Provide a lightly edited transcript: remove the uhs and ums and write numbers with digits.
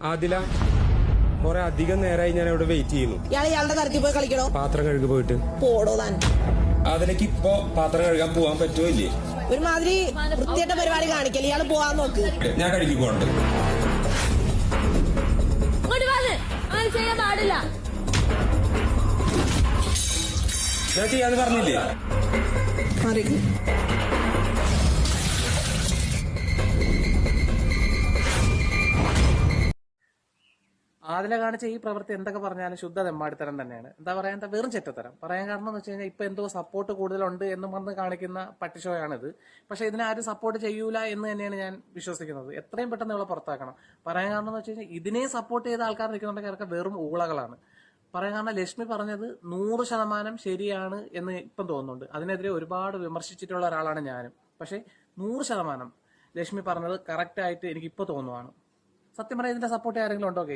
ആദില, കുറെ അധികം നേരമായി ഞാൻ ഇവിടെ വെയിറ്റ് ചെയ്യുന്നു. ഇയാളുടെ തരത്തിൽ പോയി കളിക്കണോ? പാത്രം കഴുകി പോയിട്ട് പോടോ താൻ. അതിലേക്ക് ഇപ്പൊ പാത്രം കഴുകാൻ പോവാൻ പറ്റുമോ ഇല്ലേ? ഒരുമാതിരി വൃത്തിയായിട്ട പരിപാടി കാണിക്കല്. ഇയാള് പോവാൻ നോക്ക്. ഞാൻ കഴുകി പോകണ്ട്. ചെയ്യാൻ പാടില്ല. ഞാൻ ചെയ്യാന്ന് പറഞ്ഞില്ലേ? ആദില കാണിച്ച ഈ പ്രവൃത്തി എന്തൊക്കെ പറഞ്ഞാലും ശുദ്ധ തെമ്മാടിത്തരം തന്നെയാണ്. എന്താ പറയാ, എന്താ വെറും ചെറ്റത്തരം. പറയാൻ കാരണം എന്ന് വെച്ച് കഴിഞ്ഞാൽ ഇപ്പൊ എന്തോ സപ്പോർട്ട് കൂടുതലുണ്ട് എന്ന് പറഞ്ഞ് കാണിക്കുന്ന പട്ടിഷോയാണിത്. പക്ഷെ ഇതിനാരും സപ്പോർട്ട് ചെയ്യൂല എന്ന് തന്നെയാണ് ഞാൻ വിശ്വസിക്കുന്നത്. എത്രയും പെട്ടെന്ന് ഇവളെ പുറത്താക്കണം. പറയാൻ കാരണം എന്ന് വെച്ച് കഴിഞ്ഞാൽ ഇതിനെ സപ്പോർട്ട് ചെയ്ത ആൾക്കാർ നിൽക്കുന്നുണ്ടെങ്കിൽ അവർക്ക് വെറും ഊളകളാണ്. പറയാൻ കാരണം ലക്ഷ്മി പറഞ്ഞത് 100% ശരിയാണ് എന്ന് ഇപ്പം തോന്നുന്നുണ്ട്. അതിനെതിരെ ഒരുപാട് വിമർശിച്ചിട്ടുള്ള ഒരാളാണ് ഞാനും. പക്ഷെ 100% ലക്ഷ്മി പറഞ്ഞത് കറക്റ്റ് ആയിട്ട് എനിക്കിപ്പോ തോന്നുവാണ്. സത്യം പറയാൻ ഇതിന്റെ സപ്പോർട്ട് ആരെങ്കിലും ഉണ്ടോ?